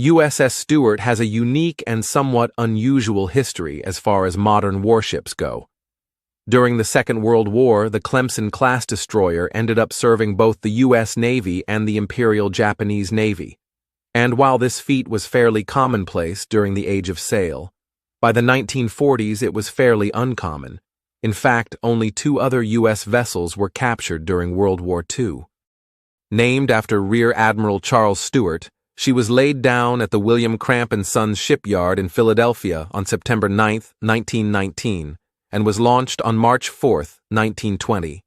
USS Stewart has a unique and somewhat unusual history as far as modern warships go. During the Second World War, the Clemson-class destroyer ended up serving both the U.S. Navy and the Imperial Japanese Navy. And while this feat was fairly commonplace during the Age of Sail, by the 1940s it was fairly uncommon. In fact, only 2 other U.S. vessels were captured during World War II. Named after Rear Admiral Charles Stewart, she was laid down at the William Cramp & Sons shipyard in Philadelphia on September 9, 1919, and was launched on March 4, 1920.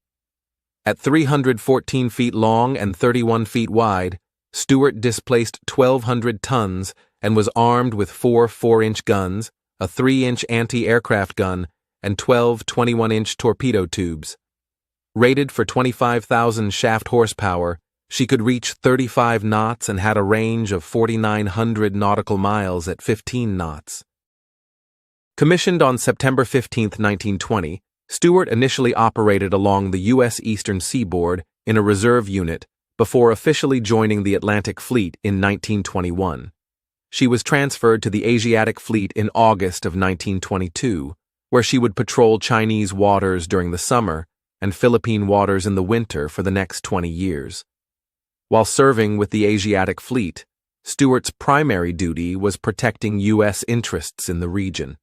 At 314 feet long and 31 feet wide, Stewart displaced 1,200 tons and was armed with 4 4-inch guns, a 3-inch anti-aircraft gun, and 12 21-inch torpedo tubes. Rated for 25,000 shaft horsepower, she could reach 35 knots and had a range of 4,900 nautical miles at 15 knots. Commissioned on September 15, 1920, Stewart initially operated along the U.S. Eastern Seaboard in a reserve unit before officially joining the Atlantic Fleet in 1921. She was transferred to the Asiatic Fleet in August of 1922, where she would patrol Chinese waters during the summer and Philippine waters in the winter for the next 20 years. While serving with the Asiatic Fleet, Stewart's primary duty was protecting U.S. interests in the region.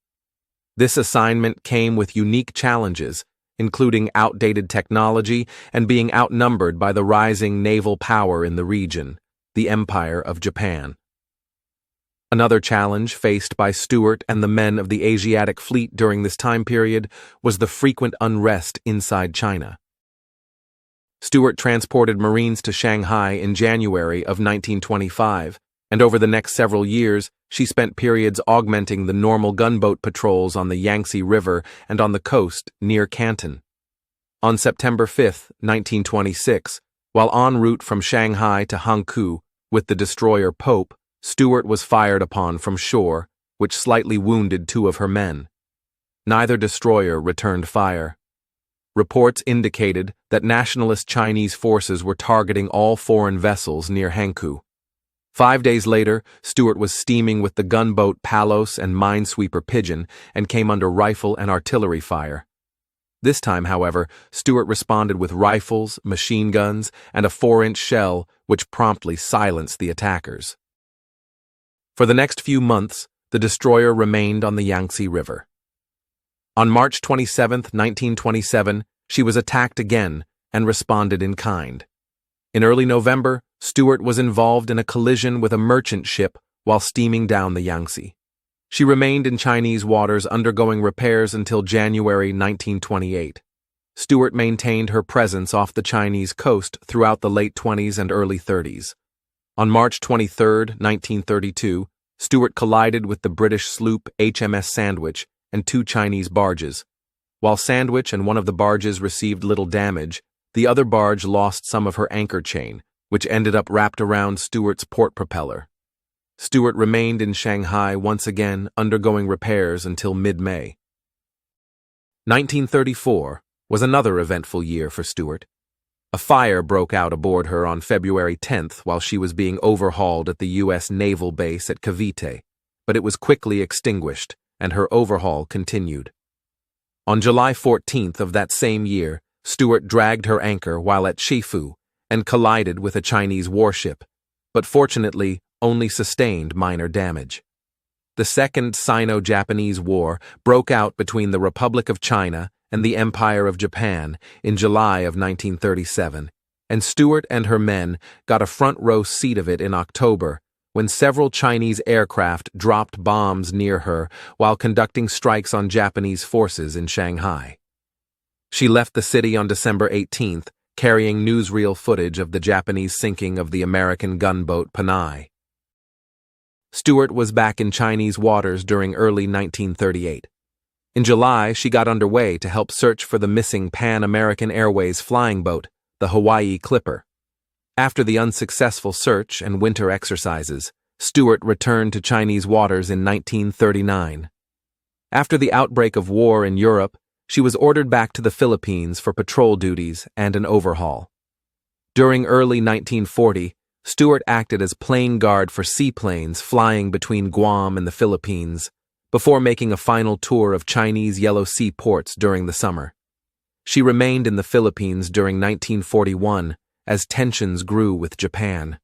This assignment came with unique challenges, including outdated technology and being outnumbered by the rising naval power in the region, the Empire of Japan. Another challenge faced by Stewart and the men of the Asiatic Fleet during this time period was the frequent unrest inside China. Stewart transported Marines to Shanghai in January of 1925, and over the next several years, she spent periods augmenting the normal gunboat patrols on the Yangtze River and on the coast near Canton. On September 5, 1926, while en route from Shanghai to Hankou with the destroyer Pope, Stewart was fired upon from shore, which slightly wounded 2 of her men. Neither destroyer returned fire. Reports indicated that nationalist Chinese forces were targeting all foreign vessels near Hankou. 5 days later, Stewart was steaming with the gunboat Palos and minesweeper Pigeon and came under rifle and artillery fire. This time, however, Stewart responded with rifles, machine guns, and a 4-inch shell, which promptly silenced the attackers. For the next few months, the destroyer remained on the Yangtze River. On March 27, 1927, she was attacked again and responded in kind. In early November, Stewart was involved in a collision with a merchant ship while steaming down the Yangtze. She remained in Chinese waters undergoing repairs until January 1928. Stewart maintained her presence off the Chinese coast throughout the late 20s and early 30s. On March 23, 1932, Stewart collided with the British sloop HMS Sandwich and 2 Chinese barges. While Sandwich and one of the barges received little damage, the other barge lost some of her anchor chain, which ended up wrapped around Stewart's port propeller. Stewart remained in Shanghai once again, undergoing repairs until mid-May. 1934 was another eventful year for Stewart. A fire broke out aboard her on February 10th while she was being overhauled at the U.S. Naval Base at Cavite, but it was quickly extinguished, and her overhaul continued. On July 14th of that same year, Stewart dragged her anchor while at Shifu and collided with a Chinese warship, but fortunately only sustained minor damage. The Second Sino-Japanese War broke out between the Republic of China and the Empire of Japan in July of 1937, and Stewart and her men got a front-row seat of it in October, when several Chinese aircraft dropped bombs near her while conducting strikes on Japanese forces in Shanghai. She left the city on December 18th, carrying newsreel footage of the Japanese sinking of the American gunboat Panay. Stewart was back in Chinese waters during early 1938. In July, she got underway to help search for the missing Pan American Airways flying boat, the Hawaii Clipper. After the unsuccessful search and winter exercises, Stewart returned to Chinese waters in 1939. After the outbreak of war in Europe, she was ordered back to the Philippines for patrol duties and an overhaul. During early 1940, Stewart acted as plane guard for seaplanes flying between Guam and the Philippines, before making a final tour of Chinese Yellow Sea ports during the summer. She remained in the Philippines during 1941 as tensions grew with Japan.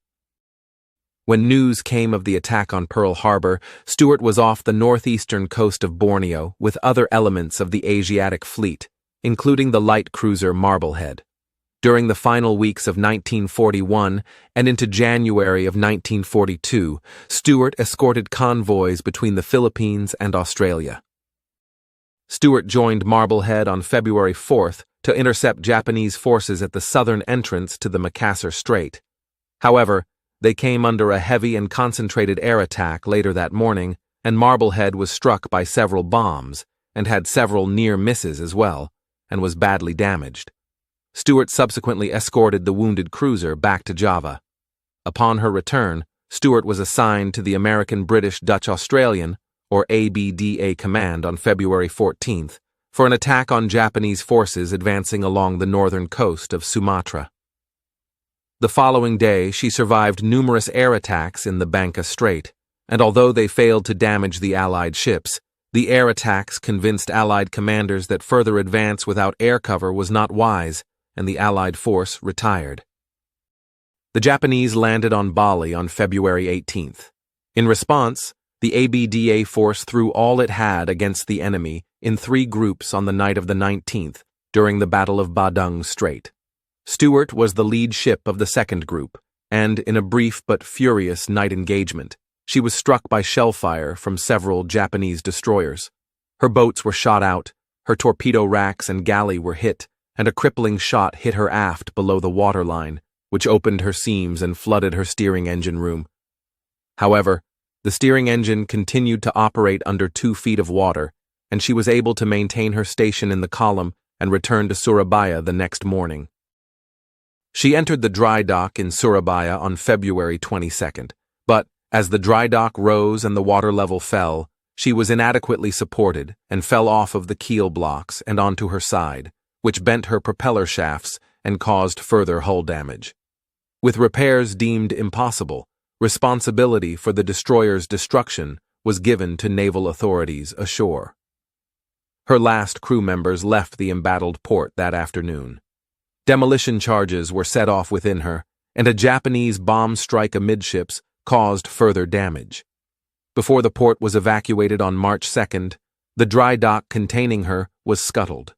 When news came of the attack on Pearl Harbor, Stewart was off the northeastern coast of Borneo with other elements of the Asiatic Fleet, including the light cruiser Marblehead. During the final weeks of 1941 and into January of 1942, Stewart escorted convoys between the Philippines and Australia. Stewart joined Marblehead on February 4th to intercept Japanese forces at the southern entrance to the Makassar Strait. However, they came under a heavy and concentrated air attack later that morning, and Marblehead was struck by several bombs and had several near misses as well, and was badly damaged. Stewart subsequently escorted the wounded cruiser back to Java. Upon her return, Stewart was assigned to the American British Dutch Australian, or ABDA Command on February 14th, for an attack on Japanese forces advancing along the northern coast of Sumatra. The following day, she survived numerous air attacks in the Bangka Strait, and although they failed to damage the Allied ships, the air attacks convinced Allied commanders that further advance without air cover was not wise, and the Allied force retired. The Japanese landed on Bali on February 18th. In response, the ABDA force threw all it had against the enemy in 3 groups on the night of the 19th during the Battle of Badung Strait. Stewart was the lead ship of the second group, and in a brief but furious night engagement, she was struck by shell fire from several Japanese destroyers. Her boats were shot out, her torpedo racks and galley were hit, and a crippling shot hit her aft below the waterline, which opened her seams and flooded her steering engine room. However, the steering engine continued to operate under 2 feet of water, and she was able to maintain her station in the column and return to Surabaya the next morning. She entered the dry dock in Surabaya on February 22nd, but as the dry dock rose and the water level fell, she was inadequately supported and fell off of the keel blocks and onto her side, which bent her propeller shafts and caused further hull damage. With repairs deemed impossible, responsibility for the destroyer's destruction was given to naval authorities ashore. Her last crew members left the embattled port that afternoon. Demolition charges were set off within her, and a Japanese bomb strike amidships caused further damage. Before the port was evacuated on March 2nd, the dry dock containing her was scuttled.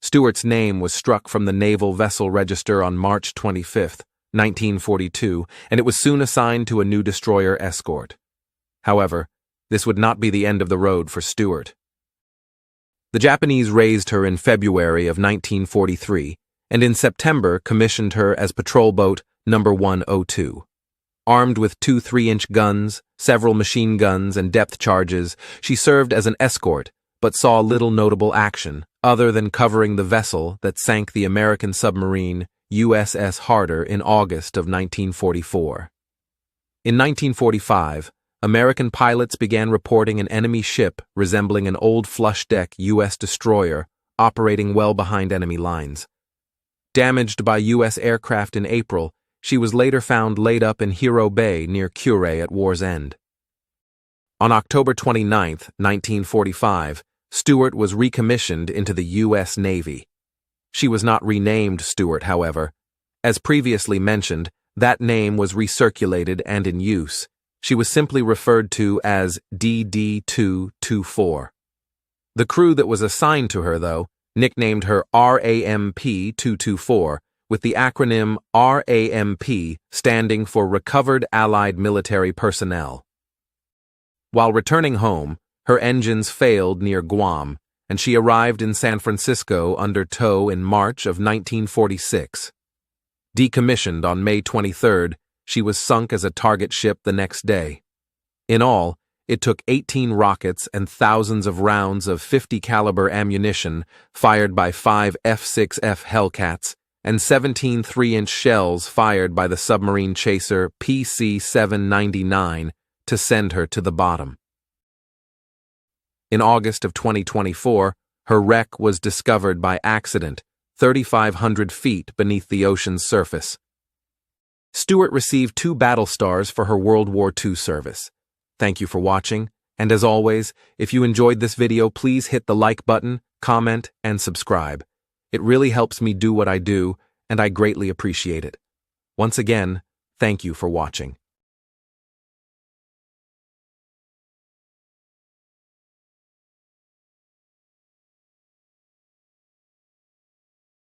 Stewart's name was struck from the Naval Vessel Register on March 25, 1942, and it was soon assigned to a new destroyer escort. However, this would not be the end of the road for Stewart. The Japanese raised her in February of 1943, and in September commissioned her as patrol boat No. 102. Armed with 2 3-inch guns, several machine guns, and depth charges, she served as an escort, but saw little notable action, other than covering the vessel that sank the American submarine USS Harder in August of 1944. In 1945, American pilots began reporting an enemy ship resembling an old flush-deck U.S. destroyer operating well behind enemy lines. Damaged by U.S. aircraft in April, she was later found laid up in Hero Bay near Cure at war's end. On October 29, 1945, Stewart was recommissioned into the U.S. Navy. She was not renamed Stewart, however. As previously mentioned, that name was recirculated and in use. She was simply referred to as DD-224. The crew that was assigned to her, though, nicknamed her RAMP-224, with the acronym RAMP standing for Recovered Allied Military Personnel. While returning home, her engines failed near Guam, and she arrived in San Francisco under tow in March of 1946. Decommissioned on May 23rd, she was sunk as a target ship the next day. In all, it took 18 rockets and thousands of rounds of .50 caliber ammunition fired by 5 F-6F Hellcats and 17 3-inch shells fired by the submarine chaser PC-799 to send her to the bottom. In August of 2024, her wreck was discovered by accident 3,500 feet beneath the ocean's surface. Stewart received 2 battle stars for her World War II service. Thank you for watching, and as always, if you enjoyed this video, please hit the like button, comment, and subscribe. It really helps me do what I do, and I greatly appreciate it. Once again, thank you for watching.